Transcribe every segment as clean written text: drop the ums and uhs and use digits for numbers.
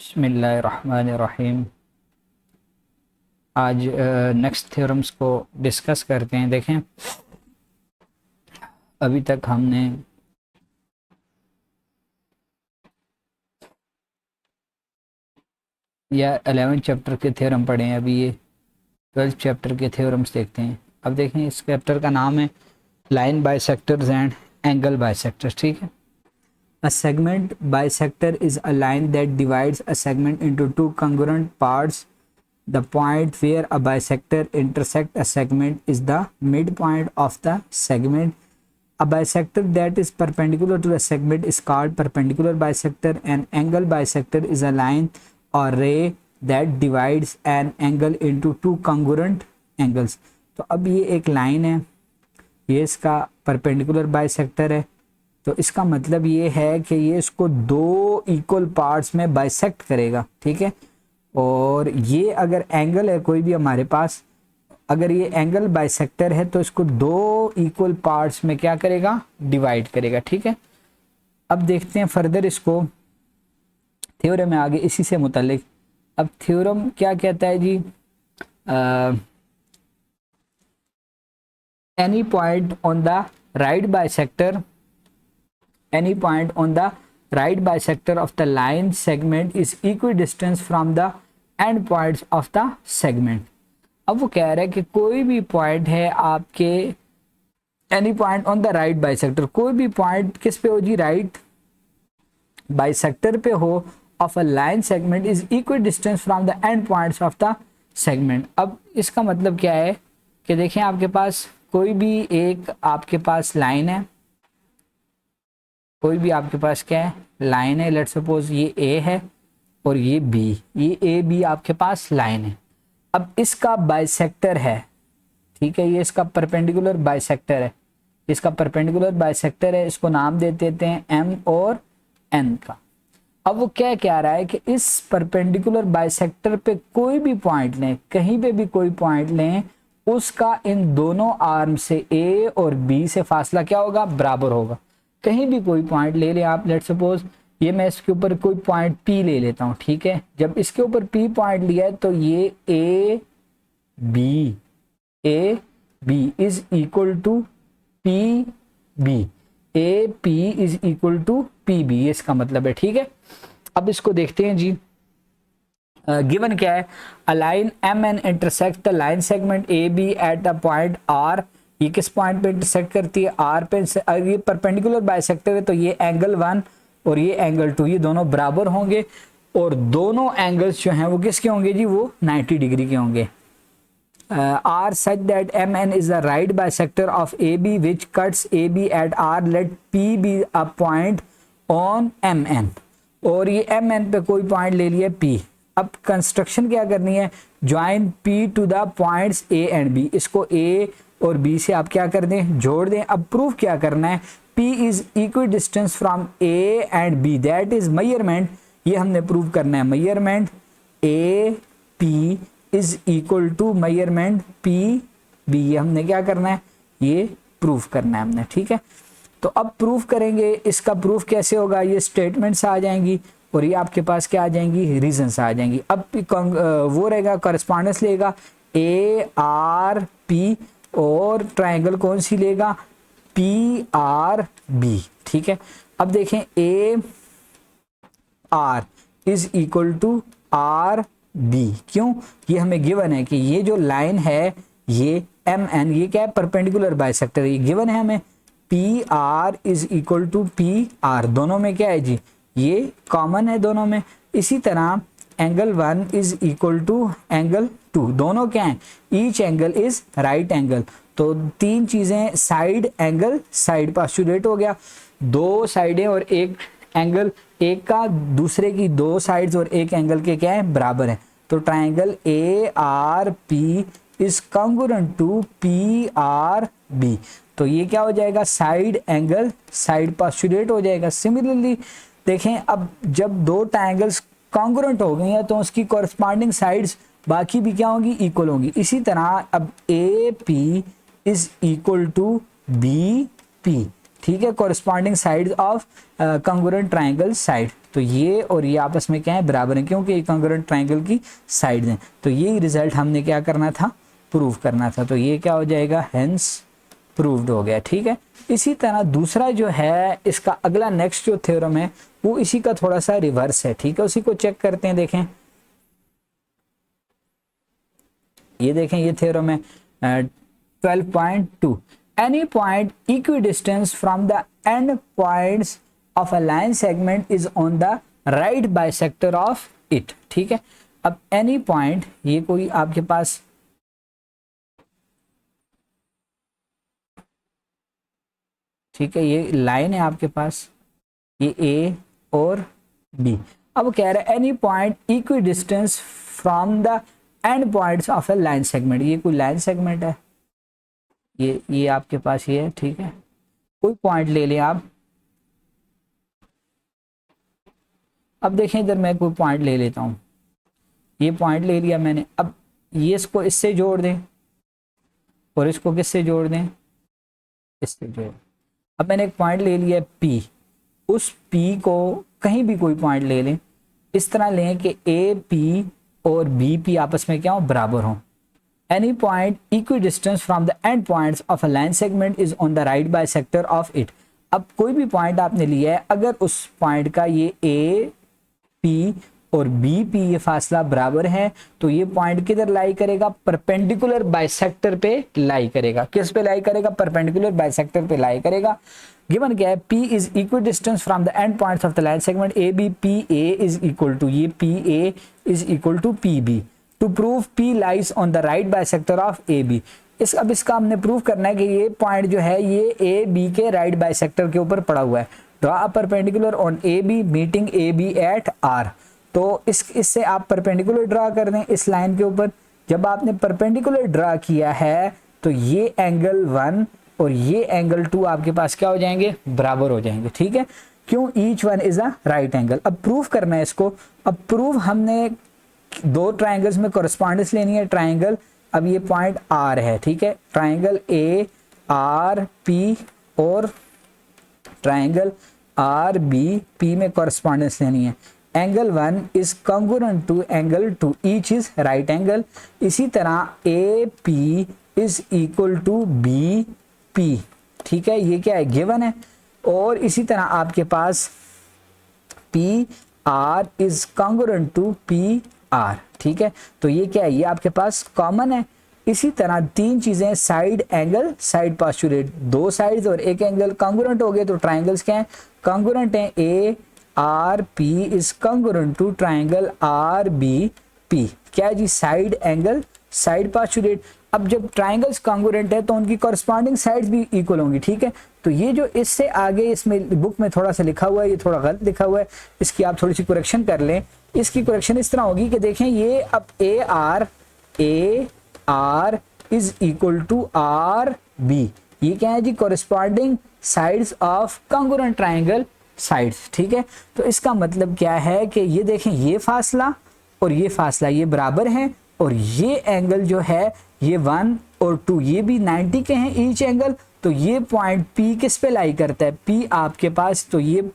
बिस्मिल्लाहिर्रहमानिर्रहीम। आज next theorems को डिस्कस करते हैं। देखें, अभी तक हमने या 11th चैप्टर के थ्योरम पढ़े हैं, अभी ये 12th चैप्टर के थ्योरम्स देखते हैं। अब देखें, इस चैप्टर का नाम है line bisectors and angle bisectors. ठीक है। A segment bisector is a line that divides a segment into two congruent parts. The point where a bisector intersects a segment is the midpoint of the segment. A bisector that is perpendicular to a segment is called perpendicular bisector. An angle bisector is a line or ray that divides an angle into two congruent angles. तो अब ये एक line है, ये इसका perpendicular bisector है। तो इसका मतलब ये है कि ये इसको दो इक्वल पार्ट्स में बाइसेक्ट करेगा। ठीक है। और ये अगर एंगल है कोई भी हमारे पास, अगर ये एंगल बाइसेक्टर है तो इसको दो इक्वल पार्ट्स में क्या करेगा, डिवाइड करेगा। ठीक है। अब देखते हैं फर्दर इसको थ्योरम में आगे इसी से मुतालिक। अब थ्योरम क्या कहता है जी, any point on the right bisector any point on the right bisector of the line segment is equidistant from the end points of the segment। अब वो कह रहा है कि कोई भी पॉइंट है आपके, any point on the right bisector, कोई भी पॉइंट किस पे हो जी, राइट बाइसेक्टर पे हो of a line segment is equidistant from the end points of the segment. अब इसका मतलब क्या है कि देखें, आपके पास कोई भी एक आपके पास लाइन है, कोई भी आपके पास क्या है, लाइन है। लेट्स सपोज ये ए है और ये बी, ये ए बी आपके पास लाइन है। अब इसका बाइसेक्टर है, ठीक है, ये इसका परपेंडिकुलर बाइसेक्टर है, इसका परपेंडिकुलर बाइसेक्टर है, इसको नाम दे देते हैं एम और एन का। अब वो क्या कह रहा है कि इस परपेंडिकुलर बाइसेक्टर पे कोई भी पॉइंट लें, कहीं पे भी कोई पॉइंट लें, उसका इन दोनों आर्म से ए और बी से फासला क्या होगा, बराबर होगा। कहीं भी कोई पॉइंट ले लें आप, लेट सपोज ये मैं इसके ऊपर कोई पॉइंट पी ले लेता हूँ। ठीक है। जब इसके ऊपर पी पॉइंट लिया है तो ये A B is equal to P B, A P is equal to P B, ये इसका मतलब है। ठीक है। अब इसको देखते हैं जी, गिवन क्या है, a line M N intersect the line segment A B at a point R. ये किस पॉइंट पे इंटरसेक्ट करती है, आर पे। ये परपेंडिकुलर बाइसेक्टर है तो ये एंगल 1 और ये एंगल 2 ये दोनों बराबर होंगे और दोनों एंगल्स जो हैं वो किसके होंगे जी, वो 90 डिग्री के होंगे। R such that M N is the right bisector of A B which cuts A B at R, let P be a point on M N. और ये एम एन पे कोई पॉइंट ले लिया पी। अब construction क्या करनी है, join P to the points A and B. इसको ए और बी से आप क्या कर दें, जोड़ दें। अब प्रूफ क्या करना है, P is equidistant from A and B, that is measurement. ये हमने प्रूव करना है, measurement A P is equal to measurement P B। ये हमने क्या करना है, ये प्रूफ करना है हमने। ठीक है। तो अब प्रूफ करेंगे, इसका प्रूफ कैसे होगा, ये स्टेटमेंट्स आ जाएंगी और ये आपके पास क्या आ जाएंगी, रीजंस आ जाएंगी। अब वो रहेगा, करस्पॉन्डेंस लेगा A R P और ट्रायंगल कौन सी लेगा, पी आर बी। ठीक है। अब देखें, A R is equal to R B, क्यों, ये हमें गिवन है कि ये जो लाइन है ये एम एन, ये क्या है, परपेंडिकुलर बाइसेक्टर, ये गिवन है हमें। P R is equal to P R, दोनों में क्या है जी, ये कॉमन है दोनों में। इसी तरह angle 1 is equal to angle 2, दोनों क्या हैं, each angle is right angle. तो तीन चीजें, साइड एंगल साइड पास्टुलेट हो गया, दो साइडें और एक एंगल, एक का दूसरे की दो साइड्स और एक एंगल के क्या है, बराबर है। तो triangle A R P is congruent to P R B. तो ये क्या हो जाएगा, साइड एंगल साइड पास्टुलेट हो जाएगा। सिमिलरली देखें, अब जब दो ट्रायंगल्स कॉन्ग्रुएंट हो गई हैं तो उसकी कॉरस्पॉन्डिंग साइड्स बाकी भी क्या होंगी, इक्वल होंगी। इसी तरह अब A P is equal to B P, ठीक है, corresponding side of congruent triangle side. तो ये और ये आपस में क्या है, बराबर है, क्योंकि ये कॉन्ग्रुएंट ट्रायंगल की साइड हैं। तो यही रिजल्ट हमने क्या करना था, प्रूव करना था। तो ये क्या हो जाएगा, हेंस प्रूव्ड हो गया। ठीक है, इसी तरह दूसरा जो है इसका अगला नेक्स्ट जो थ्योरम है वो इसी का थोड़ा सा रिवर्स है। ठीक है, उसी को चेक करते हैं। देखें, ये देखें, ये थ्योरम है 12.2, any point equidistance from the end points of a line segment is on the right bisector of it. ठीक है, अब एनी पॉइंट, ये कोई आपके पास ठीक है, ये लाइन है आपके पास, ये ए और बी। अब कह रहा है any point equi distance from the end points of A line segment, ये कोई लाइन सेगमेंट है, ये आपके पास ये है। ठीक है, कोई पॉइंट ले लें आप। अब देखें इधर मैं कोई पॉइंट ले लेता हूं, ये पॉइंट ले लिया मैंने। अब ये इसको इससे जोड़ दें और इसको किससे जोड़ दें, इससे जोड़। अब मैंने एक पॉइंट ले लिया P, उस P को कहीं भी कोई पॉइंट ले लें, इस तरह लें कि AP और BP आपस में क्या हो, बराबर हो। Any point equi distance from the end points of a line segment is on the right bisector of it. अब कोई भी पॉइंट आपने लिया है, अगर उस पॉइंट का ये AP और BP ये फासला बराबर है तो ये पॉइंट किधर लाई करेगा, परपेंडिकुलर बाइसेक्टर पे लाई करेगा। किस पे लाई करेगा, परपेंडिकुलर बाइसेक्टर पे लाई करेगा। गिवन क्या है, P is equidistant from the end points of the line segment AB, PA is equal to, ये PA is equal to PB। To prove P lies on the right bisector of AB। अब इसका हमने prove करना है कि ये point जो है ये AB के राइट बाइसेक्टर के ऊपर पड़ा हुआ है। Draw a perpendicular on AB meeting AB at R। तो इससे आप परपेंडिकुलर ड्रा कर दें इस लाइन के ऊपर। जब आपने परपेंडिकुलर ड्रा किया है तो ये एंगल 1 और ये एंगल 2 आपके पास क्या हो जाएंगे, बराबर हो जाएंगे। ठीक है, क्यों, each one is a right angle. अब प्रूफ करना है इसको। अब प्रूफ हमने दो ट्राइंगल्स में कोरस्पॉन्डेंस लेनी है, ट्राइंगल, अब ये पॉइंट R है। ठीक है, ट्राइंगल ARP और ट्राइंगल RBP में कोरस्पॉन्डेंस लेनी है। Angle 1 is congruent to angle 2, each is right angle. इसी तरह AP is equal to BP। ठीक है, ये क्या है, गिवन है। और इसी तरह आपके पास PR is congruent to PR। ठीक है, तो ये क्या है, ये आपके पास कॉमन है। इसी तरह तीन चीजें, साइड एंगल, साइड पोस्टुलेट, दो साइड्स और एक एंगल कॉन्ग्रुएंट हो गए। तो ट्राइंगल्स क्या है, कॉन्ग्रुएंट है। ARP is congruent to triangle RBP। क्या है जी, साइड एंगल, साइड पोस्टुलेट। अब जब ट्राइंगल्स कॉन्ग्रुएंट है तो उनकी कॉरस्पॉन्डिंग साइड्स भी इक्वल होंगी। ठीक है, तो ये जो इससे आगे इसमें बुक में थोड़ा सा लिखा हुआ है, ये थोड़ा गलत लिखा हुआ है, इसकी आप थोड़ी सी करेक्शन कर लें। इसकी करेक्शन इस तरह होगी कि देखें, ये अब AR is equal to RB, ये क्या है जी, corresponding sides of congruent triangle sides. ठीक है, तो इसका मतलब क्या है कि ये देखें, ये फासला और ये फासला ये बराबर हैं, और ये एंगल जो है ये 1 और 2 ये भी 90 के हैं ईच एंगल। तो ये पॉइंट P किस पे लाई करता है, P आपके पास, तो ये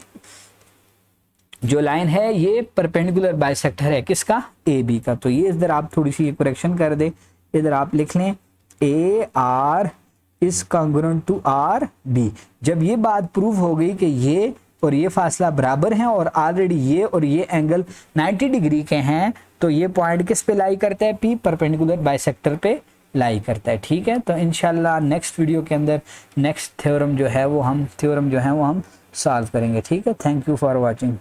जो लाइन है ये परपेंडिकुलर बाइसेक्टर है किसका, AB का। तो ये इधर आप थोड़ी सी करेक्शन कर दे, इधर आप लिख लें AR is congruent to RB। जब ये बात प्रूव हो गई कि ये और ये फासला बराबर हैं और ऑलरेडी ये और ये एंगल 90 डिग्री के हैं, तो ये पॉइंट किस पे लाई करता है, P परपेंडिकुलर बाइसेक्टर पे लाई करता है। ठीक है, तो इंशाल्लाह नेक्स्ट वीडियो के अंदर नेक्स्ट थ्योरम जो है वो हम सॉल्व करेंगे। ठीक है, थैंक यू फॉर वॉचिंग।